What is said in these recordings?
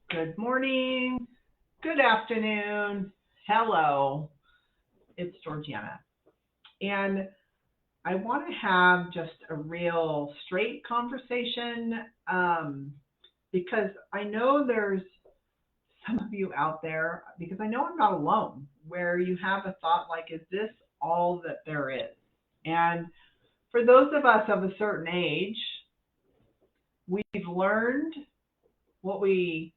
Good morning, good afternoon, hello. It's Georgiana. And I want to have just a real straight conversation because I know there's some of you out there, because I know I'm not alone, where you have a thought like, is this all that there is? And for those of us of a certain age, we've learned what we,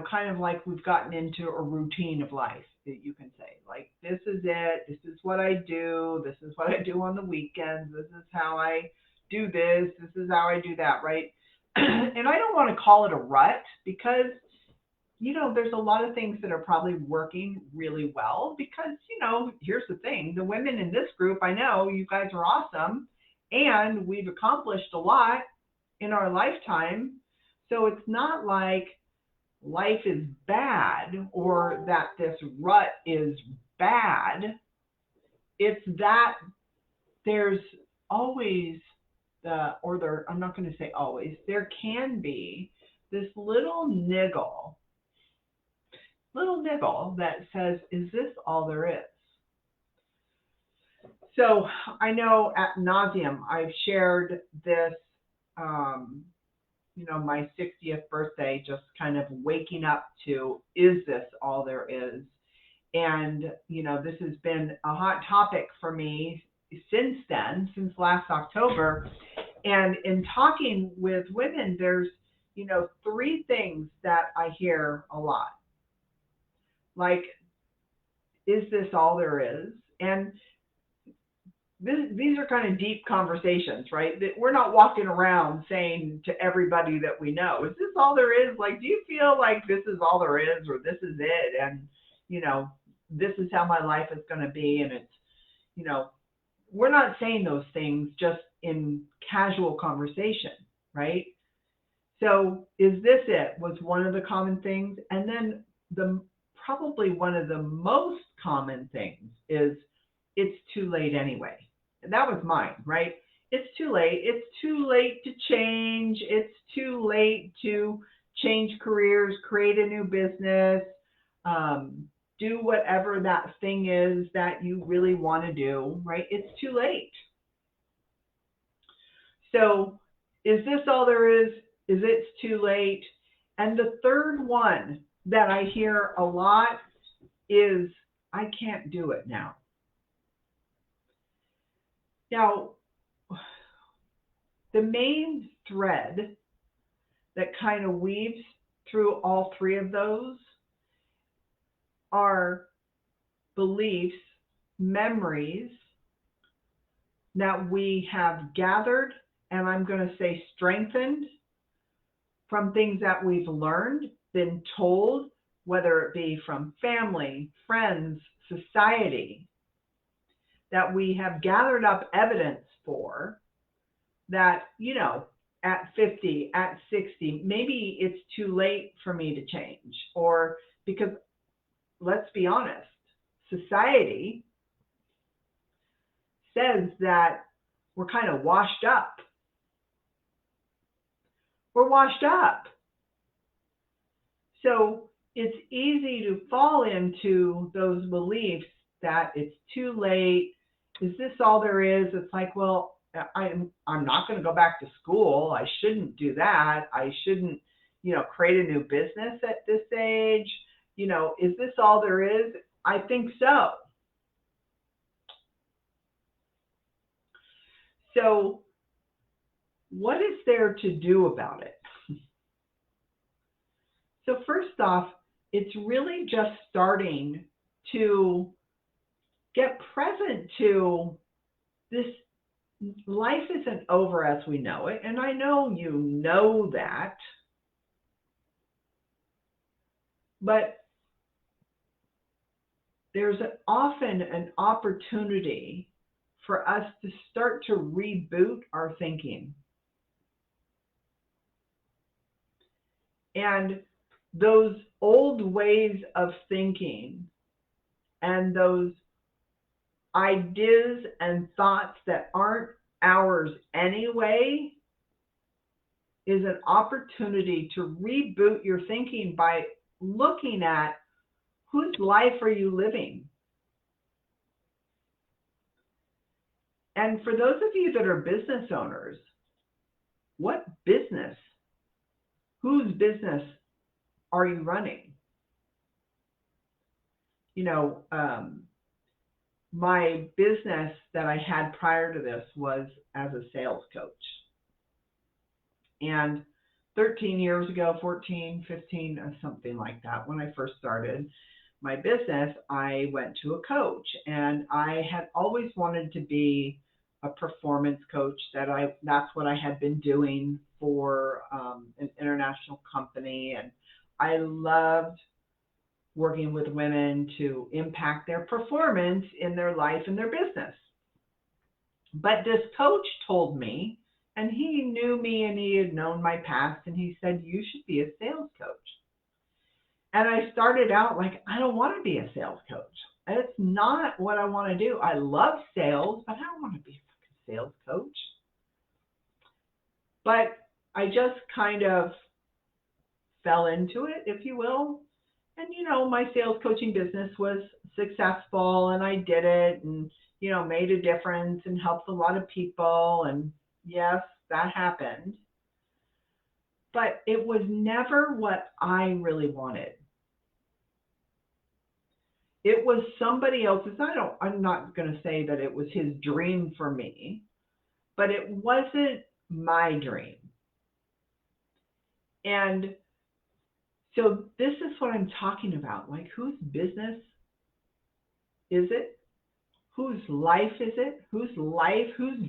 kind of like we've gotten into a routine of life that you can say, like, this is it, this is what I do, this is what I do on the weekends, this is how I do this is how I do that, right? And I don't want to call it a rut because, there's a lot of things that are probably working really well because, here's the thing, the women in this group, I know you guys are awesome and we've accomplished a lot in our lifetime. So it's not like life is bad or that this rut is bad. It's that there's always I'm not going to say always, there can be this little niggle that says, is this all there is? So I know at nauseum I've shared this, um, my 60th birthday, just kind of waking up to, is this all there is? And, this has been a hot topic for me since then, since last October. And in talking with women, there's, three things that I hear a lot. Like, is this all there is? And these are kind of deep conversations, right? That we're not walking around saying to everybody that we know, is this all there is? Like, do you feel like this is all there is, or this is it? And, you know, this is how my life is going to be. And it's, you know, we're not saying those things just in casual conversation, right? So is this it was one of the common things. And then the probably one of the most common things is, it's too late anyway. And that was mine, right? It's too late. It's too late to change. It's too late to change careers, create a new business, um, do whatever that thing is that you really want to do, right? It's too late. So, is this all there is? Is it's too late? And the third one that I hear a lot is, I can't do it now. Now, the main thread that kind of weaves through all three of those are beliefs, memories that we have gathered, and I'm going to say strengthened from things that we've learned, been told, whether it be from family, friends, society, that we have gathered up evidence for, that, at 50, at 60, maybe it's too late for me to change. Or because, let's be honest, society says that we're kind of washed up. We're washed up. So it's easy to fall into those beliefs that it's too late. Is this all there is? It's like, well, I'm not going to go back to school. I shouldn't do that. I shouldn't, create a new business at this age. Is this all there is? I think so. So what is there to do about it? So first off, it's really just starting to get present to this. Life isn't over as we know it, and I know you know that, but there's often an opportunity for us to start to reboot our thinking. And those old ways of thinking and those ideas and thoughts that aren't ours anyway, is an opportunity to reboot your thinking by looking at whose life are you living? And for those of you that are business owners, what business, whose business are you running? You know, my business that I had prior to this was as a sales coach. And 13 years ago, 14, 15, something like that, when I first started my business, I went to a coach, and I had always wanted to be a performance coach. That's what I had been doing for an international company, and I loved working with women to impact their performance in their life and their business. But this coach told me, and he knew me and he had known my past, and he said, you should be a sales coach. And I started out like, I don't want to be a sales coach. It's not what I want to do. I love sales, but I don't want to be a fucking sales coach. But I just kind of fell into it, if you will. And, you know, my sales coaching business was successful, and I did it and, you know, made a difference and helped a lot of people. And yes, that happened. But it was never what I really wanted. It was somebody else's. I'm not going to say that it was his dream for me, but it wasn't my dream. And so this is what I'm talking about. Like, whose business is it? Whose life is it? Whose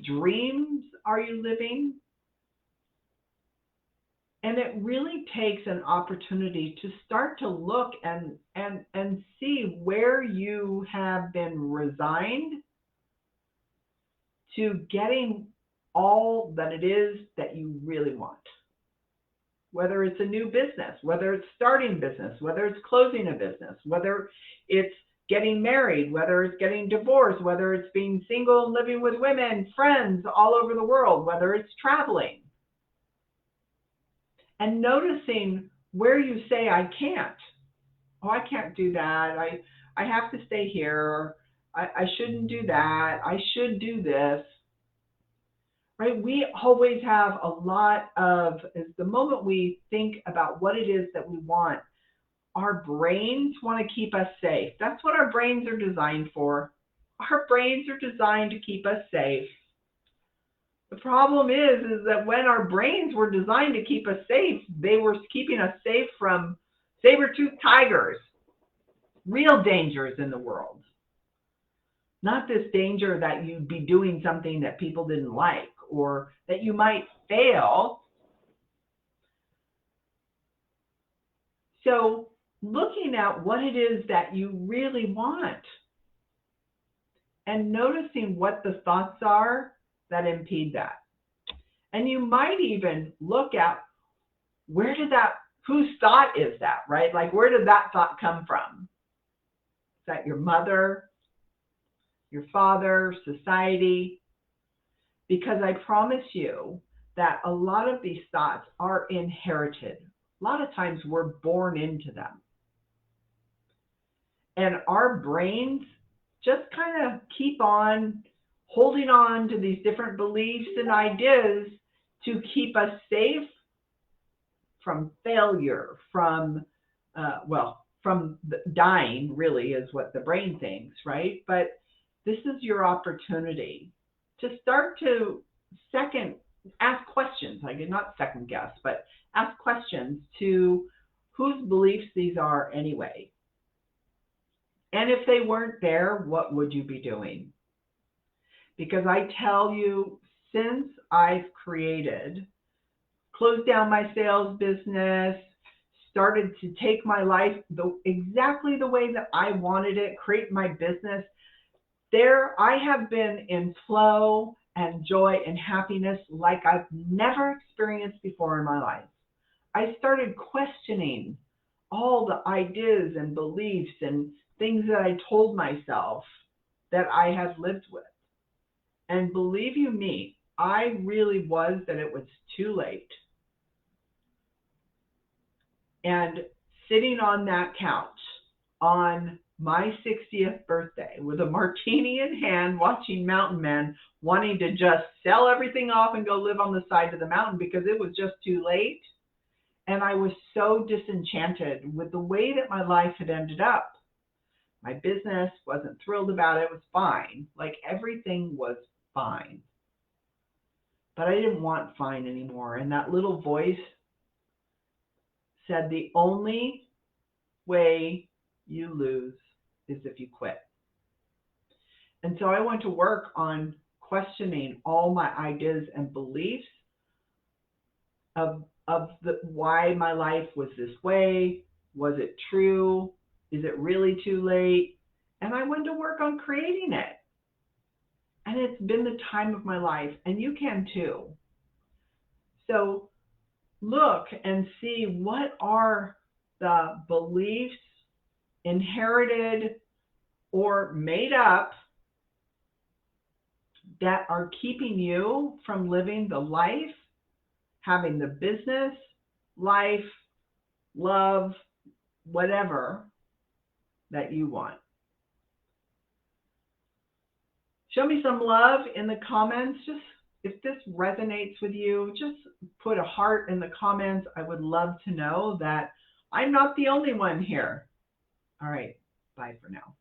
dreams are you living? And it really takes an opportunity to start to look and see where you have been resigned to getting all that it is that you really want. Whether it's a new business, whether it's starting business, whether it's closing a business, whether it's getting married, whether it's getting divorced, whether it's being single and living with women, friends all over the world, whether it's traveling. And noticing where you say, I can't. Oh, I can't do that. I have to stay here. I shouldn't do that. I should do this. Right? We always have a lot of, the moment we think about what it is that we want, our brains want to keep us safe. That's what our brains are designed for. Our brains are designed to keep us safe. The problem is that when our brains were designed to keep us safe, they were keeping us safe from saber-toothed tigers, real dangers in the world. Not this danger that you'd be doing something that people didn't like or that you might fail. So looking at what it is that you really want and noticing what the thoughts are that impede that. And you might even look at whose thought is that, right? Like, where did that thought come from? Is that your mother, your father, society? Because I promise you that a lot of these thoughts are inherited. A lot of times we're born into them. And our brains just kind of keep on holding on to these different beliefs and ideas to keep us safe from failure, from dying, really, is what the brain thinks, right? But this is your opportunity to start to ask questions. I did not second guess, but ask questions to whose beliefs these are anyway. And if they weren't there, what would you be doing? Because I tell you, since I've closed down my sales business, started to take my life exactly the way that I wanted it, create my business, I have been in flow and joy and happiness like I've never experienced before in my life. I started questioning all the ideas and beliefs and things that I told myself that I had lived with. And believe you me, I really was that it was too late. And sitting on that couch on my 60th birthday with a martini in hand, watching mountain men wanting to just sell everything off and go live on the side of the mountain because it was just too late. And I was so disenchanted with the way that my life had ended up. My business wasn't thrilled about it. It was fine. Like everything was fine. But I didn't want fine anymore. And that little voice said, the only way you lose is if you quit. And so I went to work on questioning all my ideas and beliefs of why my life was this way. Was it true? Is it really too late? And I went to work on creating it. And it's been the time of my life, and you can too. So look and see, what are the beliefs, inherited or made up, that are keeping you from living the life, having the business, life, love, whatever that you want. Show me some love in the comments. Just if this resonates with you, just put a heart in the comments. I would love to know that I'm not the only one here. All right, bye for now.